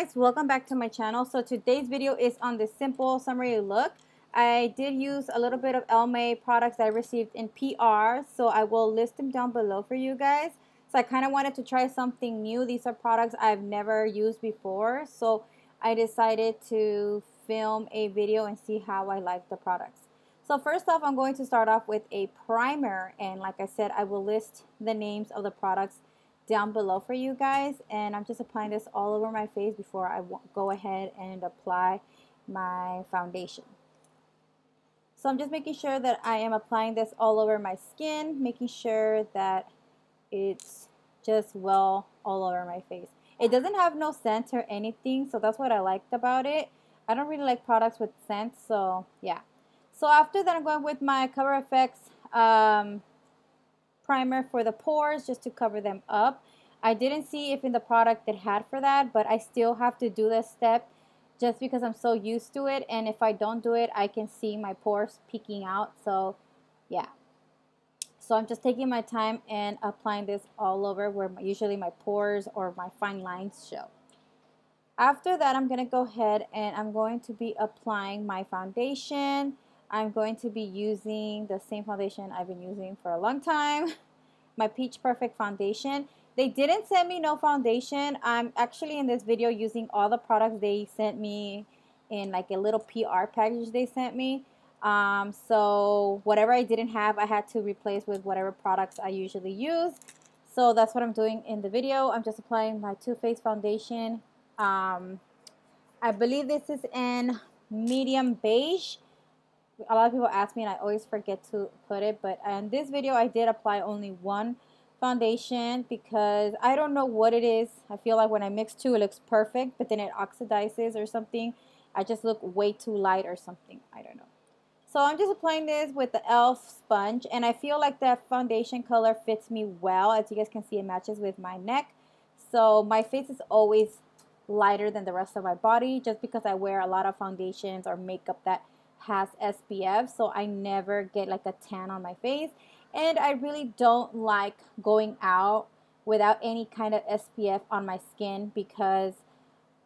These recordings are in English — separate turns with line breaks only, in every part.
guys, welcome back to my channel. So today's video is on this simple summary look. I did use a little bit of almay products that I received in PR, so I will list them down below for you guys. So I kind of wanted to try something new. These are products I've never used before, so I decided to film a video and see how I like the products. So first off, I'm going to start off with a primer, and like I said, I will list the names of the products down below for you guys, and I'm just applying this all over my face before I go ahead and apply my foundation. So I'm just making sure that I am applying this all over my skin, making sure that it's just well all over my face. It doesn't have no scent or anything, so that's what I liked about it. I don't really like products with scent, so yeah. So after that, I'm going with my Cover FX primer for the pores, just to cover them up. I didn't see if in the product it had for that, but I still have to do this step just because I'm so used to it, and if I don't do it, I can see my pores peeking out. So yeah, so I'm just taking my time and applying this all over where usually my pores or my fine lines show. After that, I'm going to go ahead and I'm going to be applying my foundation. I'm going to be using the same foundation I've been using for a long time, my Peach Perfect foundation. They didn't send me no foundation. I'm actually in this video using all the products they sent me in like a little PR package they sent me. So whatever I didn't have, I had to replace with whatever products I usually use. So that's what I'm doing in the video. I'm just applying my Too Faced foundation. I believe this is in medium beige. A lot of people ask me and I always forget to put it, but in this video I did apply only one foundation because I don't know what it is. I feel like when I mix two it looks perfect, but then it oxidizes or something. I just look way too light or something. I don't know. So I'm just applying this with the e.l.f. sponge, and I feel like that foundation color fits me well. As you guys can see, it matches with my neck. So my face is always lighter than the rest of my body just because I wear a lot of foundations or makeup that has SPF, so I never get like a tan on my face, and I really don't like going out without any kind of SPF on my skin because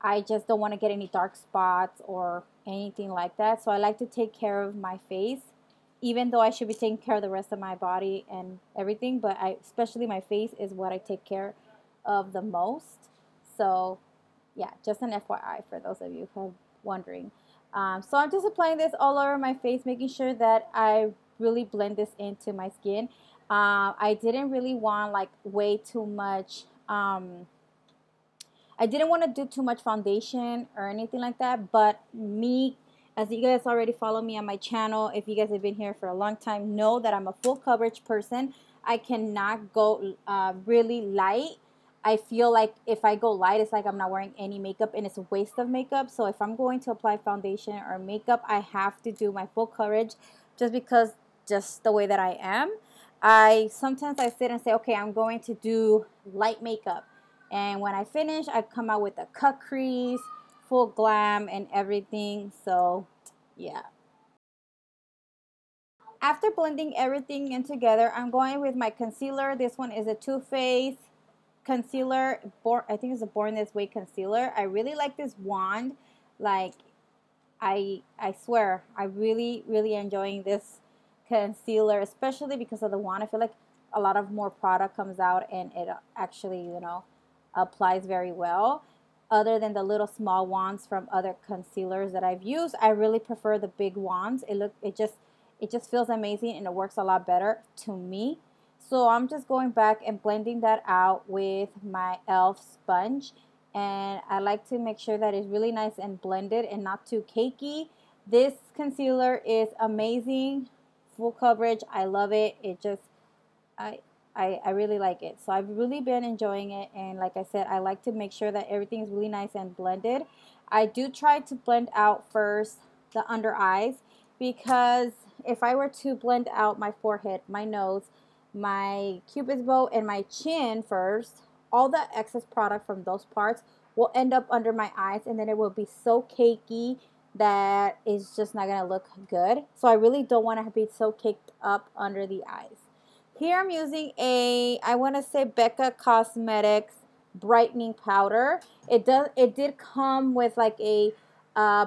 I just don't want to get any dark spots or anything like that. So I like to take care of my face, even though I should be taking care of the rest of my body and everything, but especially my face is what I take care of the most. So yeah, just an FYI for those of you who are wondering. So I'm just applying this all over my face, making sure that I really blend this into my skin. I didn't really want like way too much, I didn't want to do too much foundation or anything like that, but me, as you guys already follow me on my channel, if you guys have been here for a long time, know that I'm a full coverage person. I cannot go really light. I feel like if I go light, it's like I'm not wearing any makeup and it's a waste of makeup. So if I'm going to apply foundation or makeup, I have to do my full coverage just because just the way that I am. Sometimes I sit and say, okay, I'm going to do light makeup. And when I finish, I come out with a cut crease, full glam and everything. So yeah. After blending everything in together, I'm going with my concealer. This one is a Too Faced concealer. I think it's a Born This Way concealer. I really like this wand. Like I swear I really enjoying this concealer, especially because of the wand. I feel like a lot of more product comes out and it actually, you know, applies very well. Other than the little small wands from other concealers that I've used, I really prefer the big wands. It just feels amazing and it works a lot better to me. So I'm just going back and blending that out with my e.l.f. sponge. And I like to make sure that it's really nice and blended and not too cakey. This concealer is amazing. Full coverage. I love it. It just, I really like it. So I've really been enjoying it. And like I said, I like to make sure that everything is really nice and blended. I do try to blend out first the under eyes because if I were to blend out my forehead, my nose, my cupid's bow and my chin first, all the excess product from those parts will end up under my eyes, and then it will be so cakey that it's just not gonna look good. So I really don't want to be so caked up under the eyes. Here I'm using I want to say Becca Cosmetics brightening powder. It did come with like a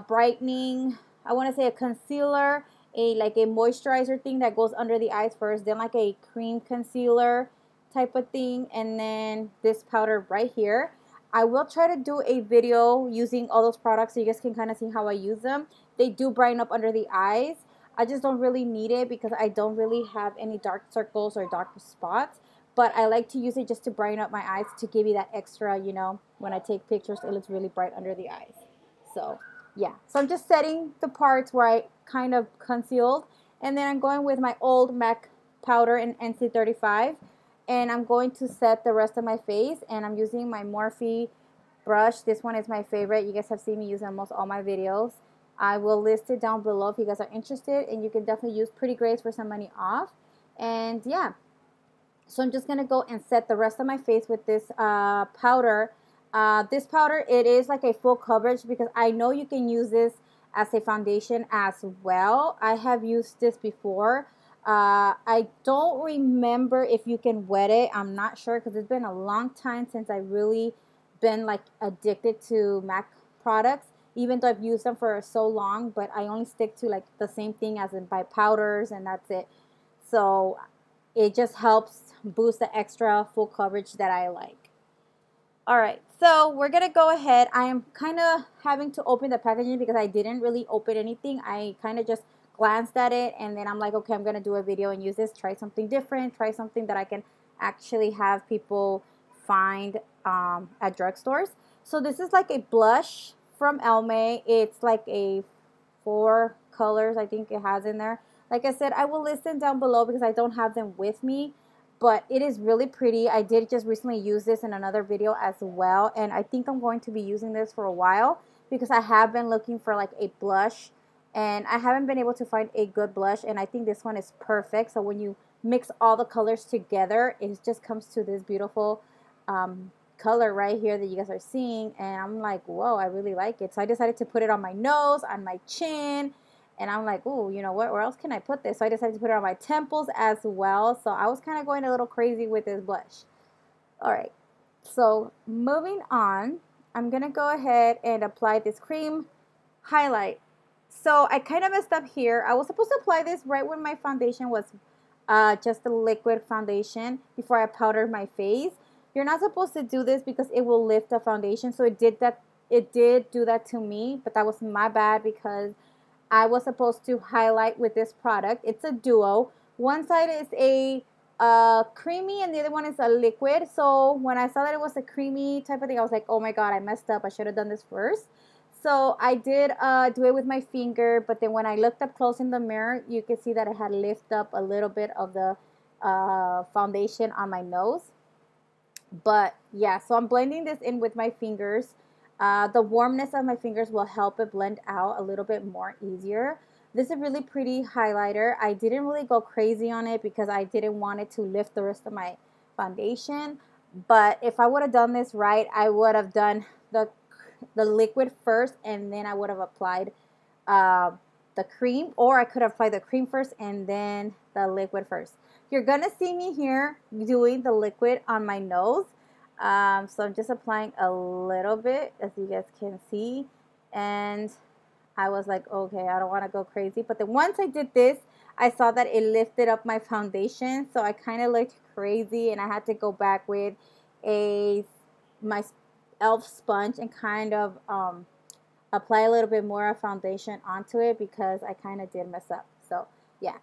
brightening, I want to say a concealer, like a moisturizer thing that goes under the eyes first, then like a cream concealer type of thing, and then this powder right here. I will try to do a video using all those products so you guys can kind of see how I use them. They do brighten up under the eyes. I just don't really need it because I don't really have any dark circles or dark spots. But I like to use it just to brighten up my eyes to give you that extra, you know, when I take pictures, it looks really bright under the eyes. So, yeah. So I'm just setting the parts where I kind of concealed. And then I'm going with my old MAC powder in NC35. And I'm going to set the rest of my face. And I'm using my Morphe brush. This one is my favorite. You guys have seen me use almost all my videos. I will list it down below if you guys are interested. And you can definitely use Pretty Grace for some money off. And yeah. So I'm just going to go and set the rest of my face with this powder. This powder, it is like a full coverage because I know you can use this as a foundation as well. I have used this before. I don't remember if you can wet it. I'm not sure because it's been a long time since I really been like addicted to MAC products. Even though I've used them for so long, but I only stick to like the same thing as in buy powders and that's it. So it just helps boost the extra full coverage that I like. Alright, so we're going to go ahead. I am kind of having to open the packaging because I didn't really open anything. I kind of just glanced at it and then I'm like, okay, I'm going to do a video and use this. Try something different. Try something that I can actually have people find at drugstores. So this is like a blush from Almay. It's like a 4 colors I think it has in there. Like I said, I will list them down below because I don't have them with me. But it is really pretty. I did just recently use this in another video as well. And I think I'm going to be using this for a while because I have been looking for like a blush. And I haven't been able to find a good blush. And I think this one is perfect. So when you mix all the colors together, it just comes to this beautiful color right here that you guys are seeing. And I'm like, whoa, I really like it. So I decided to put it on my nose, on my chin. And I'm like, oh, you know what, where else can I put this? So I decided to put it on my temples as well. So I was kind of going a little crazy with this blush. All right, so moving on, I'm going to go ahead and apply this cream highlight. So I kind of messed up here. I was supposed to apply this right when my foundation was just a liquid foundation before I powdered my face. You're not supposed to do this because it will lift the foundation. So it did that. It did do that to me, but that was my bad because I was supposed to highlight with this product. It's a duo. One side is a creamy and the other one is a liquid. So when I saw that it was a creamy type of thing, I was like, oh my god, I messed up. I should have done this first. So I did do it with my finger, but then when I looked up close in the mirror, you could see that it had lifted up a little bit of the foundation on my nose. But yeah, so I'm blending this in with my fingers. The warmness of my fingers will help it blend out a little bit more easier. This is a really pretty highlighter. I didn't really go crazy on it because I didn't want it to lift the rest of my foundation. But if I would have done this right, I would have done the liquid first and then I would have applied the cream. Or I could have applied the cream first and then the liquid first. You're going to see me here doing the liquid on my nose. So I'm just applying a little bit, as you guys can see, and I was like, okay, I don't want to go crazy. But then once I did this, I saw that it lifted up my foundation, so I kind of looked crazy, and I had to go back with my e.l.f. sponge and kind of apply a little bit more foundation onto it because I kind of did mess up. So yeah.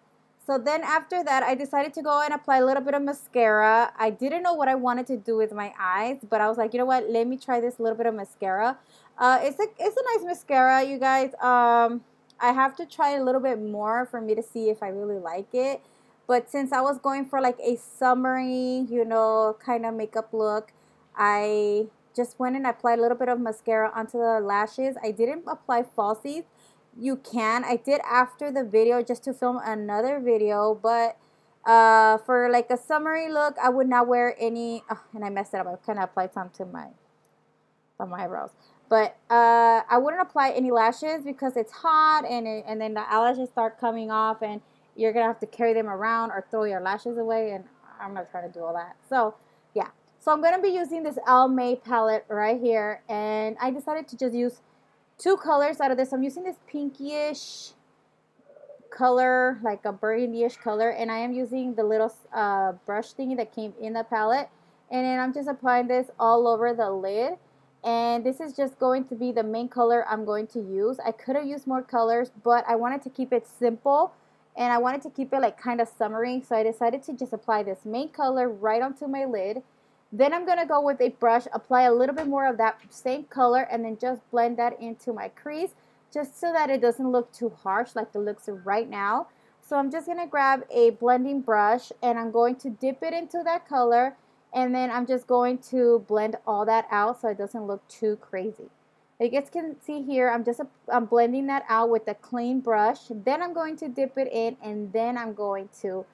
So then after that, I decided to go and apply a little bit of mascara. I didn't know what I wanted to do with my eyes, but I was like, you know what? Let me try this little bit of mascara. It's a nice mascara, you guys. I have to try a little bit more for me to see if I really like it. But since I was going for like a summery, you know, kind of makeup look, I just went and applied a little bit of mascara onto the lashes. I didn't apply falsies. You can. I did after the video just to film another video, but for like a summery look, I would not wear any. Oh, and I messed it up. I kind of applied some to my eyebrows, but I wouldn't apply any lashes because it's hot, and then the eyelashes start coming off, and you're gonna have to carry them around or throw your lashes away, and I'm not trying to do all that. So yeah. So I'm going to be using this Almay palette right here, and I decided to just use 2 colors out of this. I'm using this pinkyish color, like a burgundy-ish color, and I am using the little brush thingy that came in the palette, and then I'm just applying this all over the lid. And this is just going to be the main color I'm going to use. I could have used more colors, but I wanted to keep it simple, and I wanted to keep it like kind of summery, so I decided to just apply this main color right onto my lid. Then I'm going to go with a brush, apply a little bit more of that same color, and then just blend that into my crease, just so that it doesn't look too harsh like it looks right now. So I'm just going to grab a blending brush, and I'm going to dip it into that color, and then I'm just going to blend all that out so it doesn't look too crazy. You guys can see here, I'm blending that out with a clean brush. Then I'm going to dip it in, and then I'm going to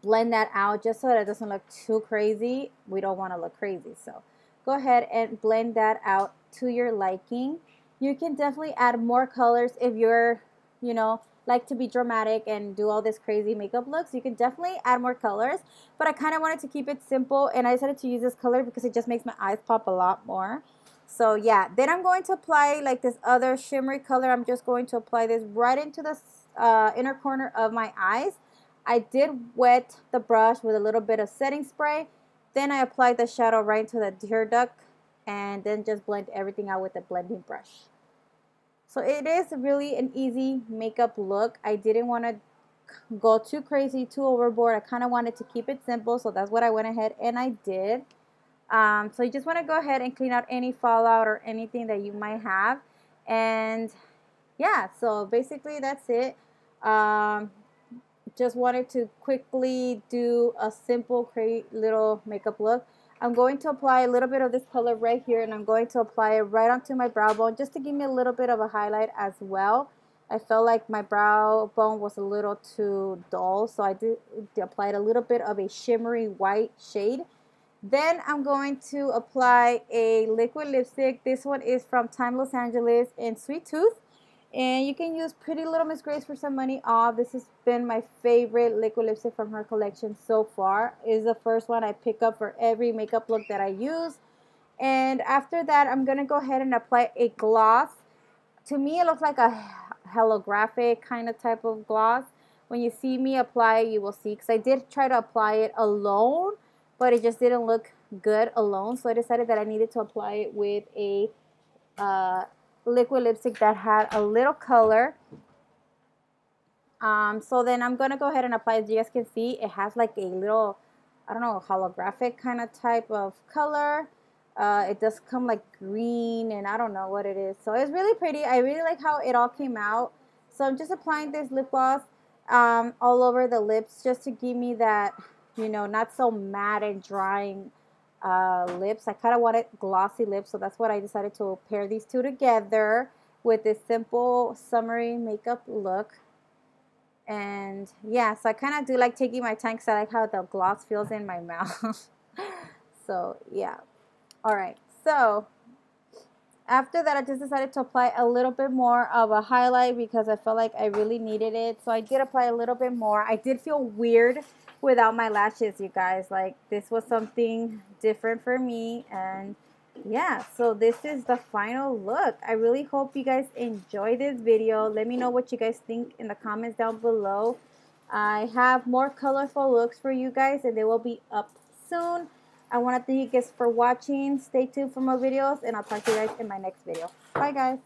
blend that out just so that it doesn't look too crazy. We don't want to look crazy, so go ahead and blend that out to your liking. You can definitely add more colors if you're, you know, like to be dramatic and do all this crazy makeup looks. You can definitely add more colors, but I kind of wanted to keep it simple, and I decided to use this color because it just makes my eyes pop a lot more. So yeah, then I'm going to apply like this other shimmery color. I'm just going to apply this right into the inner corner of my eyes. I did wet the brush with a little bit of setting spray. Then I applied the shadow right into the tear duct, and then just blend everything out with the blending brush. So it is really an easy makeup look. I didn't want to go too crazy, too overboard. I kind of wanted to keep it simple, so that's what I went ahead and I did. So you just want to go ahead and clean out any fallout or anything that you might have. And yeah, so basically that's it. Just wanted to quickly do a simple, little makeup look. I'm going to apply a little bit of this color right here, and I'm going to apply it right onto my brow bone just to give me a little bit of a highlight as well. I felt like my brow bone was a little too dull, so I did apply a little bit of a shimmery white shade. Then I'm going to apply a liquid lipstick. This one is from Time Los Angeles in Sweet Tooth. And you can use Pretty Little Miss Grace for some money off. This has been my favorite liquid lipstick from her collection so far. It is the first one I pick up for every makeup look that I use. And after that, I'm going to go ahead and apply a gloss. To me, it looks like a holographic kind of type of gloss. When you see me apply it, you will see. Because I did try to apply it alone, but it just didn't look good alone. So I decided that I needed to apply it with a liquid lipstick that had a little color. So then I'm gonna go ahead and apply. As you guys can see, it has like a little, I don't know, holographic kind of type of color. It does come like green, and I don't know what it is. So it's really pretty. I really like how it all came out. So I'm just applying this lip gloss all over the lips just to give me that, you know, not so matte and drying lips. I kind of wanted glossy lips, so that's what I decided to pair these two together with this simple summery makeup look. And yeah, so I kind of do like taking my time because I like how the gloss feels in my mouth. So yeah, all right, so after that I just decided to apply a little bit more of a highlight because I felt like I really needed it. So I did apply a little bit more. I did feel weird without my lashes, you guys. Like, this was something different for me. And yeah, so this is the final look. I really hope you guys enjoy this video. Let me know what you guys think in the comments down below. I have more colorful looks for you guys, and they will be up soon. I want to thank you guys for watching. Stay tuned for more videos, and I'll talk to you guys in my next video. Bye, guys.